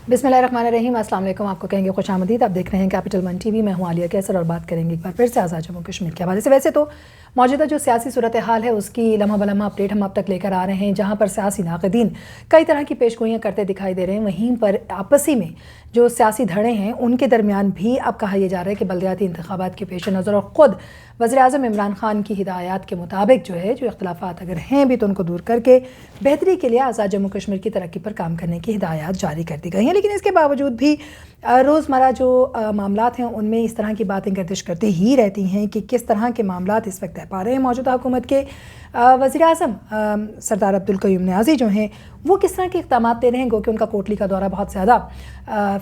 بسم اللہ الرحمن الرحیم، السلام علیکم. آپ کو کہیں گے خوش آمدید. آپ دیکھ رہے ہیں کیپٹل ون ٹی وی. میں ہوں عالیہ کیسر اور بات کریں گے ایک بار پھر سے آزاد جموں کشمیر کے حوالے سے. ویسے تو موجودہ جو سیاسی صورتحال ہے اس کی لمحہ بلمحہ اپڈیٹ ہم اب تک لے کر آ رہے ہیں، جہاں پر سیاسی ناقدین کئی طرح کی پیش گوئیاں کرتے دکھائی دے رہے ہیں. وہیں پر آپسی میں جو سیاسی دھڑے ہیں ان کے درمیان بھی اب کہا یہ جا رہا ہے کہ بلدیاتی انتخابات کے پیش نظر اور خود وزیر اعظم عمران خان کی ہدایات کے مطابق جو اختلافات اگر ہیں بھی تو ان کو دور کر کے بہتری کے لیے آزاد جموں کشمیر کی ترقی پر کام کرنے کی ہدایات جاری کر دی گئی ہیں. لیکن اس کے باوجود بھی روزمرہ جو معاملات ہیں ان میں اس طرح کی باتیں گردش کرتی ہی رہتی ہیں کہ کس طرح کے معاملات اس وقت طے پا رہے ہیں موجودہ حکومت کے. وزیر اعظم سردار عبدالقیوم نیازی جو ہیں وہ کس طرح کے اقدامات لے رہے ہیں، گو کہ ان کا کوٹلی کا دورہ بہت زیادہ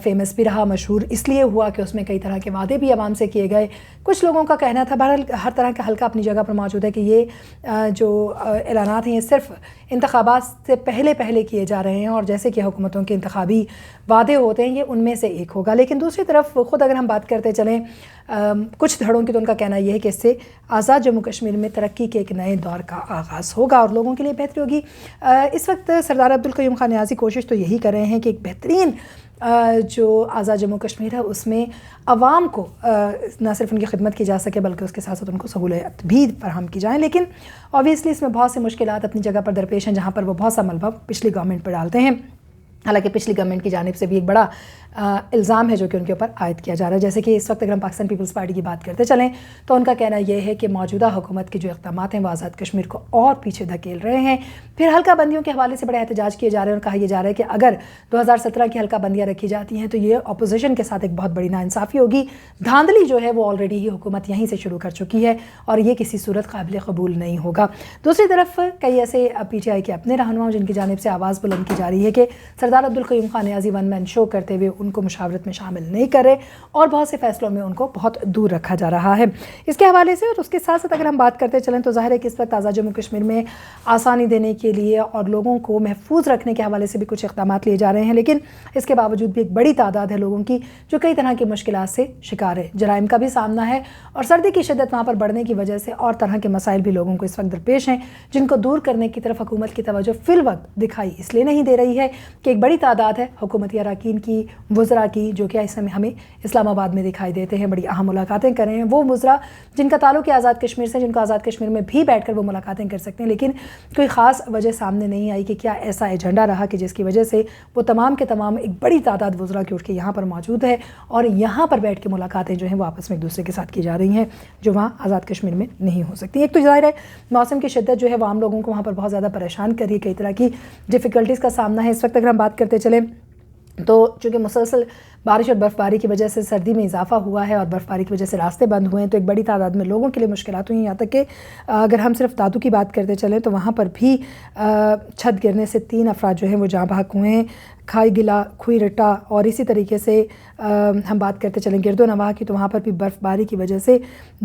فیمس بھی رہا، مشہور اس لیے ہوا کہ اس میں کئی طرح کے وعدے بھی عوام سے کیے گئے. کچھ لوگوں کا کہنا تھا، بہرحال ہر طرح کا حلقہ اپنی جگہ پر موجود ہے، کہ یہ جو اعلانات ہیں یہ صرف انتخابات سے پہلے کیے جا رہے ہیں اور جیسے کہ حکومتوں کے انتخابی وعدے ہوتے ہیں یہ ان میں سے ایک ہوگا. لیکن دوسری طرف خود اگر ہم بات کرتے چلیں کچھ دھڑوں کی، تو ان کا کہنا یہ ہے کہ اس سے آزاد جموں کشمیر میں ترقی کے ایک نئے دور کا آغاز ہوگا اور لوگوں کے لیے بہتری ہوگی. اس وقت سردار عبدالقیوم خان نیازی کوشش تو یہی کر رہے ہیں کہ ایک بہترین جو آزاد جموں کشمیر ہے اس میں عوام کو نہ صرف ان کی خدمت کی جا سکے بلکہ اس کے ساتھ ساتھ ان کو سہولت بھی فراہم کی جائیں. لیکن اوبیسلی اس میں بہت سے مشکلات اپنی جگہ پر درپیش ہیں، جہاں پر وہ بہت سا ملبہ پچھلی گورنمنٹ پر ڈالتے ہیں. حالانکہ پچھلی گورنمنٹ کی جانب سے بھی ایک بڑا الزام ہے جو کہ ان کے اوپر عائد کیا جا رہا ہے. جیسے کہ اس وقت اگر ہم پاکستان پیپلز پارٹی کی بات کرتے چلیں تو ان کا کہنا یہ ہے کہ موجودہ حکومت کے جو اقدامات ہیں وہ آزاد کشمیر کو اور پیچھے دھکیل رہے ہیں. پھر حلقہ بندیوں کے حوالے سے بڑے احتجاج کیے جا رہے ہیں اور کہا یہ جا رہا ہے کہ اگر 2017 کی حلقہ بندیاں رکھی جاتی ہیں تو یہ اپوزیشن کے ساتھ ایک بہت بڑی ناانصافی ہوگی. دھاندلی جو ہے وہ آلریڈی ہی حکومت یہیں سے شروع کر چکی ہے اور یہ کسی صورت قابل قبول نہیں ہوگا. دوسری طرف کئی ایسے پی ٹی آئی کے اپنے رہنما جن کی جانب سے آواز بلند کی جا رہی ہے کہ سردار عبدالقیوم خان نیازی ون مین شو کرتے ہوئے ان کو مشاورت میں شامل نہیں کر رہے اور بہت سے فیصلوں میں ان کو بہت دور رکھا جا رہا ہے. اس کے حوالے سے اور اس کے ساتھ ساتھ اگر ہم بات کرتے چلیں تو ظاہر ہے کہ اس وقت آزاد جموں کشمیر میں آسانی دینے کے لیے اور لوگوں کو محفوظ رکھنے کے حوالے سے بھی کچھ اقدامات لیے جا رہے ہیں. لیکن اس کے باوجود بھی ایک بڑی تعداد ہے لوگوں کی جو کئی طرح کی مشکلات سے شکار ہے. جرائم کا بھی سامنا ہے اور سردی کی شدت وہاں پر بڑھنے کی وجہ سے اور طرح کے مسائل بھی لوگوں کو اس وقت درپیش ہیں جن کو دور کرنے کی طرف حکومت کی توجہ فی الوقت دکھائی اس لیے نہیں دے رہی ہے کہ ایک بڑی تعداد ہے حکومتی اراکین کی، وزرا کی، جو کہ اس میں ہمیں اسلام آباد میں دکھائی دیتے ہیں، بڑی اہم ملاقاتیں کر رہے ہیں. وہ وزرا جن کا تعلق ہے آزاد کشمیر سے، جن کو آزاد کشمیر میں بھی بیٹھ کر وہ ملاقاتیں کر سکتے ہیں، لیکن کوئی خاص وجہ سامنے نہیں آئی کہ کیا ایسا ایجنڈا رہا کہ جس کی وجہ سے وہ تمام کے تمام ایک بڑی تعداد وزرا کی اٹھ کے یہاں پر موجود ہے اور یہاں پر بیٹھ کے ملاقاتیں جو ہیں وہ آپس میں ایک دوسرے کے ساتھ کی جا رہی ہیں جو وہاں آزاد کشمیر میں نہیں ہو سکتی. ایک تو ظاہر ہے موسم کی شدت جو ہے وہ عام لوگوں کو وہاں پر بہت زیادہ پریشان کر رہی ہے، کئی طرح کی ڈیفیکلٹیز کا سامنا ہے. اس وقت اگر ہم بات کرتے چلیں تو چونکہ مسلسل بارش اور برف باری کی وجہ سے سردی میں اضافہ ہوا ہے اور برف باری کی وجہ سے راستے بند ہوئے ہیں تو ایک بڑی تعداد میں لوگوں کے لیے مشکلات ہوئی ہیں. یہاں تک کہ اگر ہم صرف دادو کی بات کرتے چلیں تو وہاں پر بھی چھت گرنے سے 3 افراد جو ہیں وہ جاں بحق ہوئے ہیں. کھائی گلا، کھوئی رٹا اور اسی طریقے سے ہم بات کرتے چلیں گرد و نواح کی تو وہاں پر بھی برف باری کی وجہ سے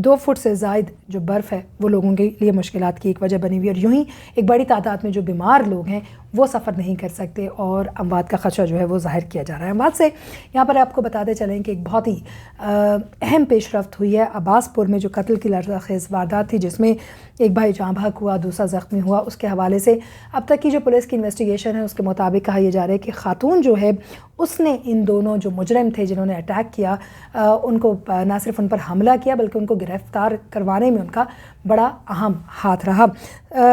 2 فٹ سے زائد جو برف ہے وہ لوگوں کے لیے مشکلات کی ایک وجہ بنی ہوئی. اور یوں ہی ایک بڑی تعداد میں جو بیمار لوگ ہیں وہ سفر نہیں کر سکتے اور اموات کا خدشہ جو ہے وہ ظاہر کیا جا رہا ہے. اموات سے یہاں پر آپ کو بتاتے چلیں کہ ایک بہت ہی اہم پیش رفت ہوئی ہے عباس پور میں جو قتل کی لرزانخیز واردات تھی جس میں ایک بھائی جاں بحق ہوا، دوسرا زخمی ہوا. اس کے حوالے سے اب تک کی جو پولیس کی انویسٹیگیشن ہے اس کے مطابق کہا یہ جا رہا ہے کہ خاتون جو ہے اس نے ان دونوں جو مجرم تھے جنہوں نے اٹیک کیا ان کو نہ صرف ان پر حملہ کیا بلکہ ان کو گرفتار کروانے میں ان کا بڑا اہم ہاتھ رہا.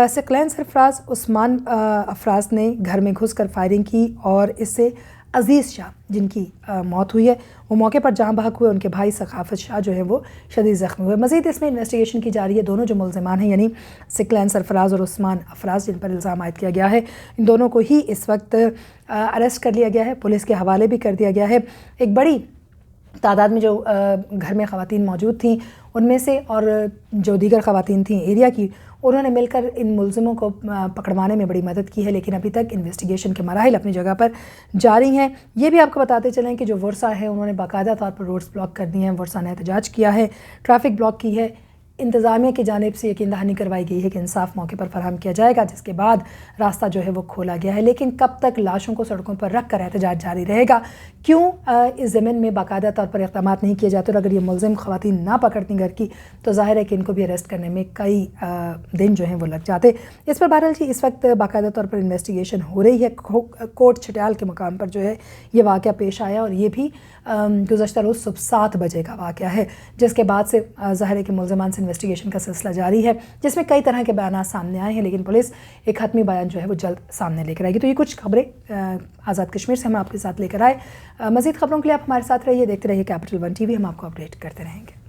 سکلین سرفراز عثمان افراز نے گھر میں گھس کر فائرنگ کی اور اس سے عزیز شاہ جن کی موت ہوئی ہے وہ موقع پر جاں بحق ہوئے. ان کے بھائی ثقافت شاہ جو ہے وہ شدید زخمی ہوئے. مزید اس میں انویسٹیگیشن کی جا رہی ہے. دونوں جو ملزمان ہیں یعنی سکلین سرفراز اور عثمان افراز جن پر الزام عائد کیا گیا ہے ان دونوں کو ہی اس وقت اریسٹ کر لیا گیا ہے، پولیس کے حوالے بھی کر دیا گیا ہے. ایک بڑی تعداد میں جو گھر میں خواتین موجود تھیں ان میں سے اور جو دیگر خواتین تھیں ایریا کی انہوں نے مل کر ان ملزموں کو پکڑوانے میں بڑی مدد کی ہے. لیکن ابھی تک انویسٹیگیشن کے مراحل اپنی جگہ پر جاری ہیں. یہ بھی آپ کو بتاتے چلیں کہ جو ورثا ہے انہوں نے باقاعدہ طور پر روڈز بلاک کر دی ہیں. ورثا نے احتجاج کیا ہے، ٹریفک بلاک کی ہے. انتظامیہ کی جانب سے یقین دہانی کروائی گئی ہے کہ انصاف موقع پر فراہم کیا جائے گا، جس کے بعد راستہ جو ہے وہ کھولا گیا ہے۔ لیکن کب تک لاشوں کو سڑکوں پر رکھ کر احتجاج جاری رہے گا؟ کیوں اس ضمن میں باقاعدہ طور پر اقدامات نہیں کیے جاتے؟ اور اگر یہ ملزم خواتین نہ پکڑتی گھر کی تو ظاہر ہے کہ ان کو بھی اریسٹ کرنے میں کئی دن جو ہیں وہ لگ جاتے۔ اس پر بہرحال جی اس وقت باقاعدہ طور پر انویسٹیگیشن ہو رہی ہے۔ کوٹ چھٹیال کے مقام پر جو ہے یہ واقعہ پیش آیا، اور یہ بھی گزشتہ روز صبح 7 بجے کا واقعہ ہے، جس کے بعد سے ظاہر ہے کہ ملزمان سے انویسٹیگیشن کا سلسلہ جاری ہے، جس میں کئی طرح کے بیانات سامنے آئے ہیں، لیکن پولیس ایک حتمی بیان جو ہے وہ جلد سامنے لے کر آئے گی۔ تو یہ کچھ خبریں آزاد کشمیر سے ہم آپ کے ساتھ لے کر آئے۔ مزید خبروں کے لیے آپ ہمارے ساتھ رہیے، دیکھتے رہیے کیپٹل ون ٹی وی، ہم آپ کو اپڈیٹ کرتے رہیں گے۔